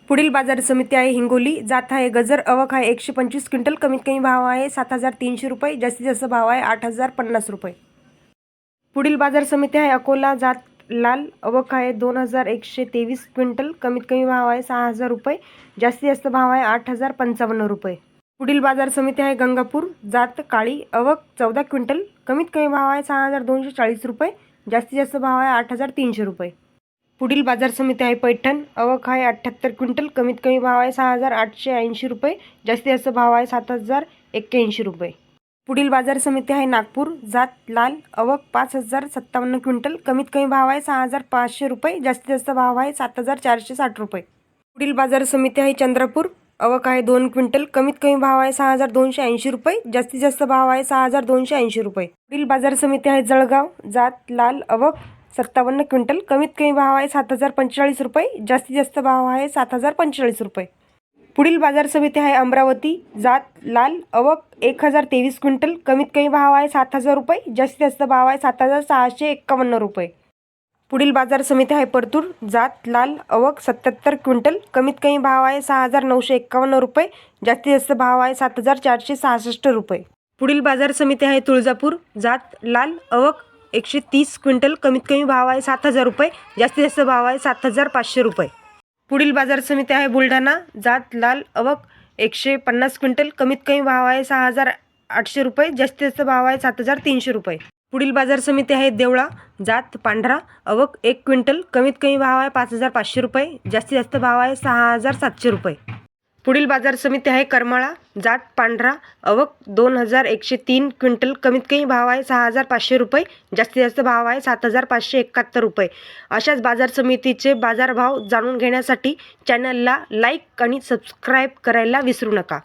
पुढील बाजार समिती आहे हिंगोली, जात आहे गजर, आवक आहे 125 क्विंटल, कमीत कमी भाव आहे 7,300 रुपये, जास्तीत जास्त भाव आहे 8,050 रुपये। पुढील बाजार समिती आहे अकोला, जात लाल, आवक आहे 2,123 क्विंटल, कमीत कमी भाव आहे 6,000 रुपये, जास्तीत जास्त भाव आहे 8,055 रुपये। पुढील बाजार समिती आहे गंगापूर, जात काळी, आवक 14 क्विंटल, कमीत कमी भाव आहे 6,240 रुपये, जास्तीत जास्त भाव आहे 8,300 रुपये। पुढील बाजार समिती आहे पैठण, आवक आहे 78 क्विंटल, कमीत कमी भाव आहे 6,880 रुपये, जास्तीत जास्त भाव आहे 7,081 रुपये। पुढील बाजार समिती आहे नागपूर, जात लाल, आवक 5,057 क्विंटल, कमीत कमी भाव आहे 6,500 रुपये, जास्तीत जास्त भाव आहे 7,460 रुपये। पुढील बाजार समिती आहे चंद्रपूर, आवक आहे 2 क्विंटल, कमीत कमी भाव आहे 6,280 रुपये, जास्तीत जास्त भाव आहे 6,280 रुपये। पुढील बाजार समिती आहे जळगाव, जात लाल, आवक 57 क्विंटल, कमीत कमी भाव आहे 7,045 रुपये, जास्तीत जास्त भाव आहे 7,045 रुपये। पुढील बाजार समिती आहे अमरावती, जात लाल, आवक 1,023 क्विंटल, कमीत कमी भाव आहे 7,000 रुपये, जास्तीत जास्त भाव आहे 7,651 रुपये। पुढील बाजार समिती आहे परतूर, जात लाल, आवक 77 क्विंटल, कमीत कमी भाव आहे 6,951 रुपये, जास्तीत जास्त भाव आहे 7,466 रुपये। पुढील बाजार समिती आहे तुळजापूर, जात लाल, आवक 130 क्विंटल, कमीत कमी भाव आहे 7,000 रुपये, जास्तीत जास्त भाव आहे 7,500 रुपये। पुढील बाजार समिती आहे बुलढाणा, जात लाल, आवक 150 क्विंटल, कमीत कमी भाव आहे 6,800 रुपये, जास्तीत जास्त भाव आहे 7,300 रुपये। पुढील बाजार समिती आहे देवळा, जात पांढरा, आवक 1 क्विंटल, कमीत कमी भाव आहे 5,500 रुपये, जास्तीत जास्त भाव आहे 6,700 रुपये। पुढील बाजार समिती आहे करमाळा, जात पांढरा, आवक 2,103 क्विंटल, कमीत कमी भाव आहे 6,500 रुपये, जास्तीत जास्त भाव आहे 7,571 रुपये। अशाच बाजार समितीचे बाजारभाव जाणून घेण्यासाठी चॅनलला लाईक आणि सबस्क्राईब करायला विसरू नका।